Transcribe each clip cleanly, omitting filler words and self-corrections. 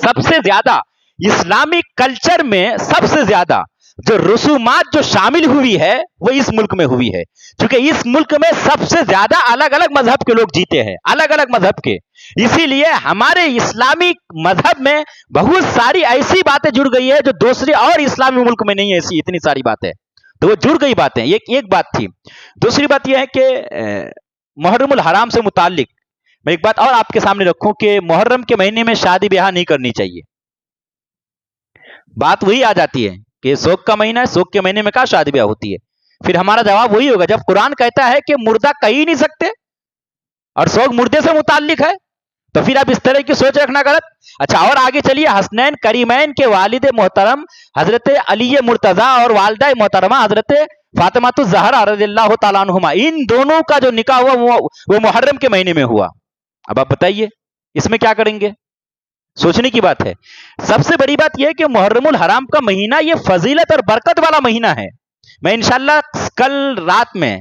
سب سے زیادہ Islamic culture میں سب سے زیادہ جو رسومات جو شامل ہوئی ہے وہ اس ملک میں ہوئی ہے، چونکہ اس ملک میں سب سے زیادہ الگ الگ مذہب کے لوگ جیتے ہیں، الگ الگ مذہب کے، اسی لیے ہمارے اسلامی مذہب میں بہت ساری ایسی باتیں جڑ گئی ہے جو دوسرے اور اسلامی ملک میں نہیں ہے، ایسی اتنی ساری باتیں تو وہ جڑ گئی باتیں، ایک بات تھی۔ دوسری بات یہ ہے کہ محرم الحرام سے متعلق میں ایک بات اور آپ کے سامنے رکھوں کہ محرم کے مہینے میں شادی بیاہ نہیں کرنی چاہیے۔ بات وہی آ جاتی ہے کہ سوگ کا مہینہ ہے، سوگ کے مہینے میں کہاں شادی بیاہ ہوتی ہے؟ پھر ہمارا جواب وہی ہوگا جب قرآن کہتا ہے کہ مردہ کہہ ہی نہیں سکتے اور سوگ مردے سے متعلق ہے، تو پھر آپ اس طرح کی سوچ رکھنا غلط۔ اچھا، اور آگے چلیے، حسنین کریمین کے والد محترم حضرت علی مرتضیٰ اور والدہ محترمہ حضرت فاطمہ الزہرا رضی اللہ تعالیٰ عنہما، ان دونوں کا جو نکاح ہوا وہ محرم کے مہینے میں ہوا۔ اب آپ بتائیے اس میں کیا کریں گے؟ سوچنے کی بات ہے۔ سب سے بڑی بات یہ ہے کہ محرم الحرام کا مہینہ یہ فضیلت اور برکت والا مہینہ ہے۔ میں انشاءاللہ کل رات میں،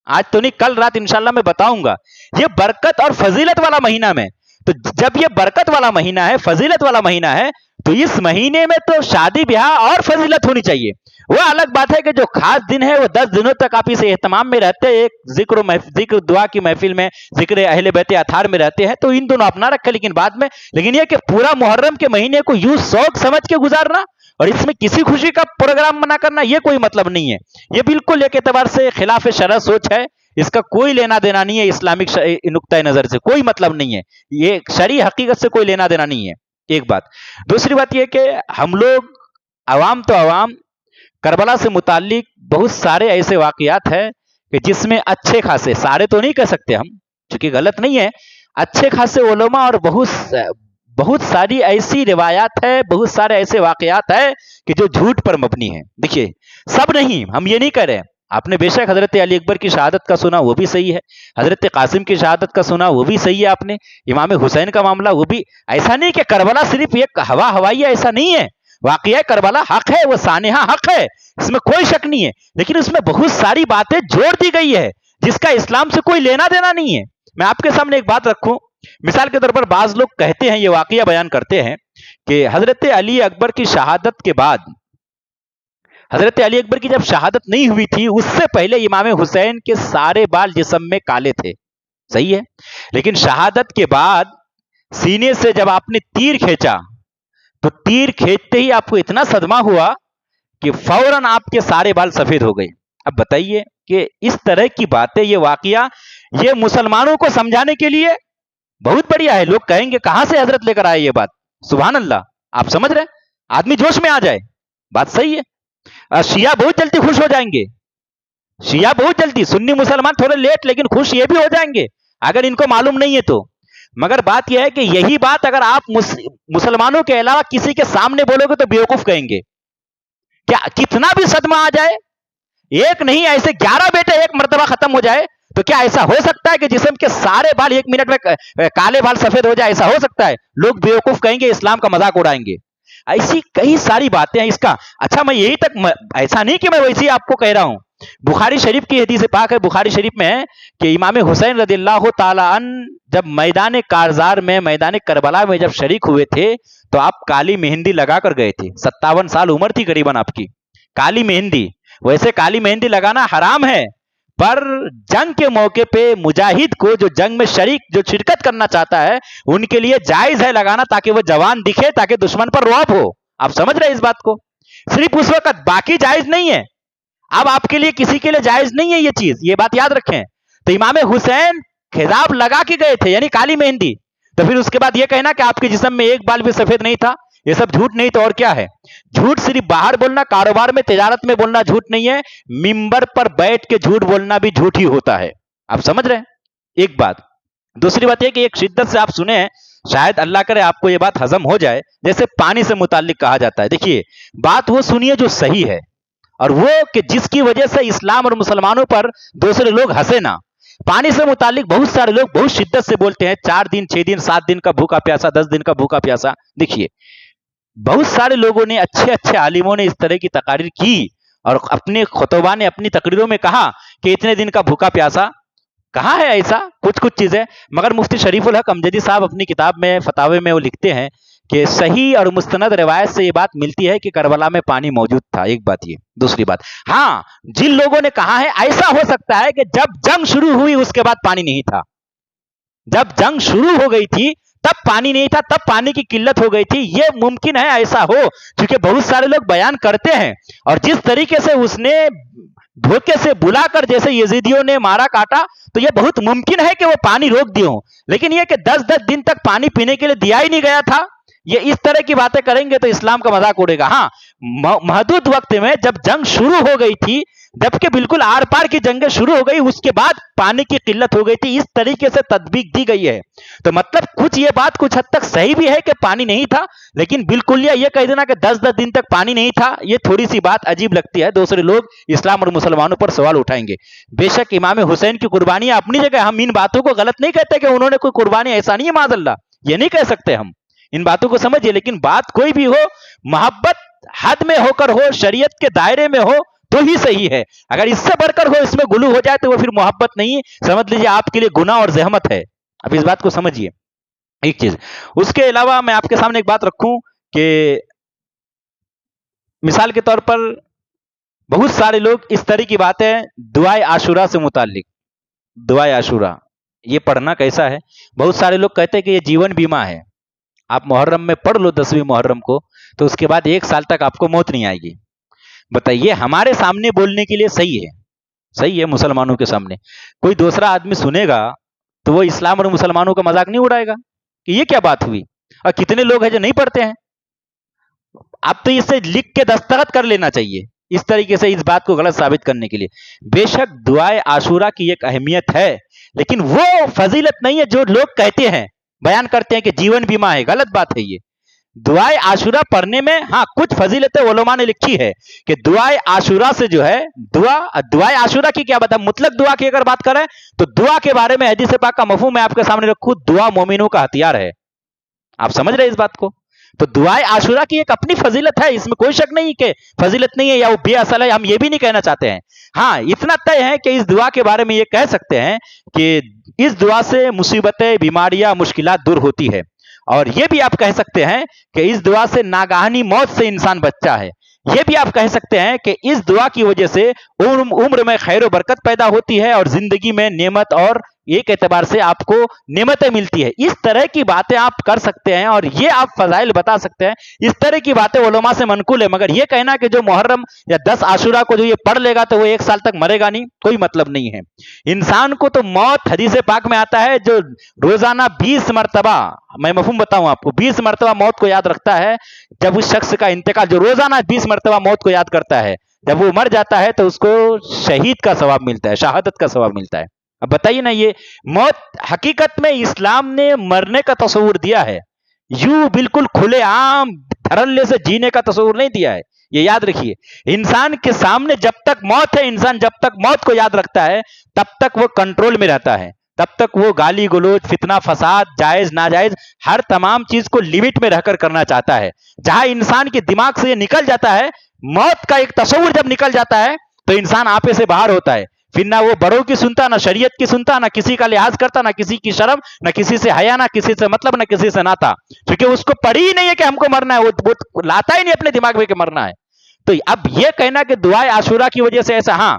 آج تو نہیں کل رات انشاءاللہ میں بتاؤں گا یہ برکت اور فضیلت والا مہینہ میں، تو جب یہ برکت والا مہینہ ہے، فضیلت والا مہینہ ہے، تو اس مہینے میں تو شادی بیاہ اور فضیلت ہونی چاہیے۔ وہ الگ بات ہے کہ جو خاص دن ہے وہ 10 دنوں تک آپ اس اہتمام میں رہتے ہیں، ایک ذکر دعا کی محفل میں، ذکر اہل بیت اطہار میں رہتے ہیں، تو ان دونوں اپنا رکھے، لیکن بعد میں لیکن یہ کہ پورا محرم کے مہینے کو یوں شوق سمجھ کے گزارنا اور اس میں کسی خوشی کا پروگرام منع کرنا، یہ کوئی مطلب نہیں ہے۔ یہ بالکل ایک اعتبار سے خلاف شرع سوچ ہے، اس کا کوئی لینا دینا نہیں ہے اسلامک نقطۂ نظر سے، کوئی مطلب نہیں ہے، یہ شرعی حقیقت سے کوئی لینا دینا نہیں ہے، ایک بات۔ دوسری بات یہ کہ ہم لوگ عوام تو عوام، کربلا سے متعلق بہت سارے ایسے واقعات ہیں کہ جس میں اچھے خاصے، سارے تو نہیں کہہ سکتے ہم چونکہ غلط نہیں ہے، اچھے خاصے علماء اور بہت ساری ایسی روایات ہے، بہت سارے ایسے واقعات ہیں کہ جو جھوٹ پر مبنی ہیں۔ دیکھیے سب نہیں، ہم یہ نہیں کہہ رہے، آپ نے بے شک حضرت علی اکبر کی شہادت کا سنا، وہ بھی صحیح ہے، حضرت قاسم کی شہادت کا سنا، وہ بھی صحیح ہے، آپ نے امام حسین کا معاملہ وہ بھی، ایسا نہیں کہ کربلا صرف ایک ہوائی ہے، ایسا نہیں ہے، واقعہ کربلا حق ہے، وہ سانحہ حق ہے، اس میں کوئی شک نہیں ہے، لیکن اس میں بہت ساری باتیں جوڑ دی گئی ہے جس کا اسلام سے کوئی لینا دینا نہیں ہے۔ میں آپ کے سامنے ایک بات رکھوں، مثال کے طور پر بعض لوگ کہتے ہیں، یہ واقعہ بیان کرتے ہیں کہ حضرت علی اکبر کی شہادت کے بعد، حضرت علی اکبر کی جب شہادت نہیں ہوئی تھی اس سے پہلے امام حسین کے سارے بال جسم میں کالے تھے، صحیح ہے، لیکن شہادت کے بعد سینے سے جب آپ نے تیر کھینچا تو تیر کھینچتے ہی آپ کو اتنا صدمہ ہوا کہ فوراً آپ کے سارے بال سفید ہو گئے۔ اب بتائیے کہ اس طرح کی باتیں، یہ واقعہ یہ مسلمانوں کو سمجھانے کے لیے بہت بڑھیا ہے۔ لوگ کہیں گے کہاں سے حضرت لے کر آئے یہ بات، سبحان اللہ، آپ سمجھ رہے ہیں، آدمی جوش میں آ جائے، بات صحیح ہے۔ شیعہ بہت جلدی خوش ہو جائیں گے، شیعہ بہت جلدی، سنی مسلمان تھوڑے لیٹ لیکن خوش یہ بھی ہو جائیں گے اگر ان کو معلوم نہیں ہے تو۔ مگر بات یہ ہے کہ یہی بات اگر آپ مسلمانوں کے علاوہ کسی کے سامنے بولو گے تو بیوقوف کہیں گے، کیا کتنا بھی صدمہ آ جائے، ایک نہیں ایسے 11 بیٹے ایک مرتبہ ختم ہو جائے تو کیا ایسا ہو سکتا ہے کہ جسم کے سارے بال ایک منٹ میں کالے بال سفید ہو جائے؟ ایسا ہو سکتا ہے؟ لوگ بیوقوف کہیں گے، اسلام کا مذاق اڑائیں گے۔ ایسی کئی ساری باتیں ہیں اس کا۔ اچھا، میں یہی تک، ایسا نہیں کہ میں ویسے ہی آپ کو کہہ رہا ہوں، بخاری شریف کی حدیث پاک ہے، بخاری شریف میں ہے کہ امام حسین رضی اللہ تعالیٰ عنہ جب میدان کارزار میں، میدان کربلا میں جب شریک ہوئے تھے تو آپ کالی مہندی لگا کر گئے تھے، 57 سال عمر تھی قریباً آپ کی۔ کالی مہندی، ویسے کالی مہندی لگانا حرام ہے، پر جنگ کے موقع پہ مجاہد کو جو جنگ میں شرکت کرنا چاہتا ہے ان کے لیے جائز ہے لگانا، تاکہ وہ جوان دکھے، تاکہ دشمن پر رعب ہو۔ آپ سمجھ رہے ہیں اس بات کو؟ صرف اس وقت، باقی جائز نہیں ہے، اب آپ کے لیے کسی کے لیے جائز نہیں ہے یہ چیز، یہ بات یاد رکھیں۔ تو امام حسین خضاب لگا کے گئے تھے، یعنی کالی مہندی، تو پھر اس کے بعد یہ کہنا کہ آپ کے جسم میں ایک بال بھی سفید نہیں تھا، یہ سب جھوٹ نہیں تو اور کیا ہے؟ جھوٹ صرف باہر بولنا، کاروبار میں، تجارت میں بولنا جھوٹ نہیں ہے، منبر پر بیٹھ کے جھوٹ بولنا بھی جھوٹ ہی ہوتا ہے۔ آپ سمجھ رہے ہیں؟ ایک بات۔ دوسری بات یہ کہ ایک شدت سے آپ سنیں، شاید اللہ کرے آپ کو یہ بات ہضم ہو جائے، جیسے پانی سے متعلق کہا جاتا ہے، دیکھیے بات وہ سنیے جو صحیح ہے، اور وہ کہ جس کی وجہ سے اسلام اور مسلمانوں پر دوسرے لوگ ہنسے نہ۔ پانی سے متعلق بہت سارے لوگ بہت شدت سے بولتے ہیں، 4 دن 6 دن 7 دن کا بھوکا پیاسا، 10 دن کا بھوکا پیاسا۔ دیکھیے بہت سارے لوگوں نے، اچھے عالموں نے اس طرح کی تقاریر کی اور اپنے خطبہ نے اپنی تقریروں میں کہا کہ اتنے دن کا بھوکا پیاسا، کہاں ہے ایسا؟ کچھ چیزیں، مگر مفتی شریف الحق امجدی صاحب اپنی کتاب میں فتاوے میں وہ لکھتے ہیں کہ صحیح اور مستند روایت سے یہ بات ملتی ہے کہ کربلا میں پانی موجود تھا. ایک بات یہ. دوسری بات, ہاں جن لوگوں نے کہا ہے ایسا ہو سکتا ہے کہ جب جنگ شروع ہوئی اس کے بعد پانی نہیں تھا, جب جنگ شروع ہو گئی تھی تب پانی نہیں تھا, تب پانی کی قلت ہو گئی تھی, یہ ممکن ہے ایسا ہو, کیونکہ بہت سارے لوگ بیان کرتے ہیں. اور جس طریقے سے اس نے دھوکے سے بلا کر جیسے یزیدیوں نے مارا کاٹا, تو یہ بہت ممکن ہے کہ وہ پانی روک دیے ہوں, لیکن یہ کہ 10 دن تک پانی پینے کے لیے دیا ہی نہیں گیا تھا, یہ اس طرح کی باتیں کریں گے تو اسلام کا مذاق اڑے گا. ہاں محدود وقت میں جب جنگ شروع ہو گئی تھی, جبکہ بالکل آر پار کی جنگیں شروع ہو گئی, اس کے بعد پانی کی قلت ہو گئی تھی, اس طریقے سے تطبیق دی گئی ہے. تو مطلب کچھ یہ بات کچھ حد تک صحیح بھی ہے کہ پانی نہیں تھا, لیکن بالکل یہ کہہ دینا کہ 10 دن تک پانی نہیں تھا, یہ تھوڑی سی بات عجیب لگتی ہے. دوسرے لوگ اسلام اور مسلمانوں پر سوال اٹھائیں گے. بے شک امام حسین کی قربانیاں اپنی جگہ, ہم ان باتوں کو غلط نہیں کہتے کہ انہوں نے کوئی قربانی ایسا نہیں ہے, معاذ اللہ, یہ نہیں کہہ سکتے ہم, ان باتوں کو سمجھیے. لیکن بات کوئی بھی ہو, محبت حد میں ہو کر ہو, شریعت کے دائرے میں ہو تو ہی صحیح ہے. اگر اس سے بڑھ کر ہو, اس میں غلو ہو جائے تو وہ پھر محبت نہیں, سمجھ لیجیے آپ کے لیے گناہ اور زحمت ہے. اب اس بات کو سمجھیے. ایک چیز اس کے علاوہ میں آپ کے سامنے ایک بات رکھوں کہ مثال کے طور پر بہت سارے لوگ اس طرح کی باتیں دعائے عاشورہ سے متعلق, دعائے عاشورہ یہ پڑھنا کیسا ہے, بہت سارے لوگ کہتے ہیں کہ یہ جیون بیمہ ہے, آپ محرم میں پڑھ لو 10ویں محرم کو, تو اس کے بعد 1 سال تک آپ کو موت نہیں آئے گی. بتائیے, ہمارے سامنے بولنے کے لیے صحیح ہے, صحیح ہے, مسلمانوں کے سامنے کوئی دوسرا آدمی سنے گا تو وہ اسلام اور مسلمانوں کا مذاق نہیں اڑائے گا کہ یہ کیا بات ہوئی. اور کتنے لوگ ہیں جو نہیں پڑھتے ہیں, اب تو اسے لکھ کے دستخط کر لینا چاہیے اس طریقے سے اس بات کو غلط ثابت کرنے کے لیے. بے شک دعائے عاشورہ کی ایک اہمیت ہے, لیکن وہ فضیلت نہیں ہے جو لوگ کہتے ہیں, بیان کرتے ہیں کہ جیون بیمہ ہے. غلط بات ہے یہ. دعائے عاشورہ پڑھنے میں ہاں کچھ فضیلت علماء نے لکھی ہے کہ دعائے عاشورہ سے جو ہے دعائے عاشورہ کی کیا بات ہے, مطلق دعا کی اگر بات کریں تو دعا کے بارے میں حدیث پاک کا مفہوم میں آپ کے سامنے رکھوں, دعا مومنوں کا ہتھیار ہے. آپ سمجھ رہے اس بات کو. تو دعائے عاشورہ کی ایک اپنی فضیلت ہے, اس میں کوئی شک نہیں کہ فضیلت نہیں ہے یا وہ بے اصل ہے, ہم یہ بھی نہیں کہنا چاہتے ہیں. ہاں اتنا طے ہے کہ اس دعا کے بارے میں یہ کہہ سکتے ہیں کہ اس دعا سے مصیبتیں, بیماریاں, مشکلات دور ہوتی ہے. اور یہ بھی آپ کہہ سکتے ہیں کہ اس دعا سے ناگہانی موت سے انسان بچتا ہے. یہ بھی آپ کہہ سکتے ہیں کہ اس دعا کی وجہ سے عمر میں خیر و برکت پیدا ہوتی ہے اور زندگی میں نعمت اور ایک اعتبار سے آپ کو نعمتیں ملتی ہے. اس طرح کی باتیں آپ کر سکتے ہیں اور یہ آپ فضائل بتا سکتے ہیں. اس طرح کی باتیں علماء سے منقول ہے, مگر یہ کہنا کہ جو محرم یا 10 عاشورہ کو جو یہ پڑھ لے گا تو وہ 1 سال تک مرے گا نہیں, کوئی مطلب نہیں ہے. انسان کو تو موت حدیث پاک میں آتا ہے جو روزانہ 20 مرتبہ, میں مفہوم بتاؤں آپ کو, 20 مرتبہ موت کو یاد رکھتا ہے. جب اس شخص کا انتقال, جو روزانہ 20 مرتبہ موت کو یاد کرتا ہے, جب وہ مر جاتا ہے تو اس کو شہید کا ثواب ملتا ہے, شہادت کا ثواب ملتا ہے. اب بتائیے نا, یہ موت حقیقت میں اسلام نے مرنے کا تصور دیا ہے, یوں بالکل کھلے عام دھڑلے سے جینے کا تصور نہیں دیا ہے. یہ یاد رکھیے, انسان کے سامنے جب تک موت ہے, انسان جب تک موت کو یاد رکھتا ہے تب تک وہ کنٹرول میں رہتا ہے, تب تک وہ گالی گلوچ, فتنہ فساد, جائز ناجائز ہر تمام چیز کو لمٹ میں رہ کر کرنا چاہتا ہے. جہاں انسان کے دماغ سے یہ نکل جاتا ہے, موت کا ایک تصور جب نکل جاتا ہے تو انسان آپے سے باہر ہوتا ہے. پھر نہ وہ بڑوں کی سنتا, نہ شریعت کی سنتا, نہ کسی کا لحاظ کرتا, نہ کسی کی شرم, نہ کسی سے حیا, نہ کسی سے مطلب, نہ کسی سے ناتا, کیونکہ اس کو پڑھی ہی نہیں ہے کہ ہم کو مرنا ہے, وہ لاتا ہی نہیں اپنے دماغ میں کہ مرنا ہے. تو اب یہ کہنا کہ دعائے عاشورہ کی وجہ سے ایسا, ہاں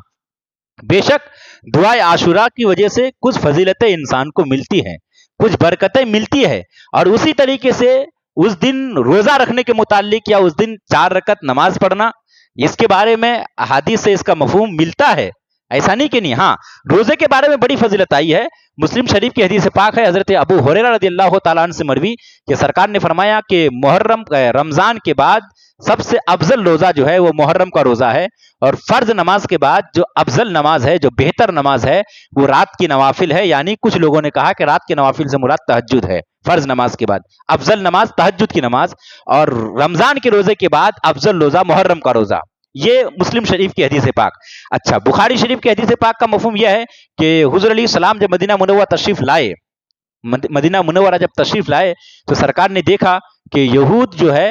بے شک دعائے عاشورہ کی وجہ سے کچھ فضیلتیں انسان کو ملتی ہیں, کچھ برکتیں ملتی ہے. اور اسی طریقے سے اس دن روزہ رکھنے کے متعلق یا اس دن 4 رکعت نماز پڑھنا, اس کے بارے میں احادیث سے اس کا مفہوم ملتا ہے, ایسا نہیں کہ نہیں. ہاں روزے کے بارے میں بڑی فضیلت آئی ہے. مسلم شریف کی حدیث پاک ہے, حضرت ابو ہریرہ رضی اللہ تعالیٰ عنہ سے مروی, کہ سرکار نے فرمایا کہ رمضان کے بعد سب سے افضل روزہ جو ہے وہ محرم کا روزہ ہے, اور فرض نماز کے بعد جو افضل نماز ہے, جو بہتر نماز ہے, وہ رات کی نوافل ہے. یعنی کچھ لوگوں نے کہا کہ رات کی نوافل سے مراد تہجد ہے. فرض نماز کے بعد افضل نماز تہجد کی نماز, اور رمضان کے روزے کے بعد افضل روزہ محرم کا روزہ. یہ مسلم شریف کی حدیث پاک. اچھا, بخاری شریف کی حدیث پاک کا مفہوم یہ ہے کہ حضور علیہ السلام جب مدینہ منورہ تشریف لائے, مدینہ منورہ جب تشریف لائے تو سرکار نے دیکھا کہ یہود جو ہے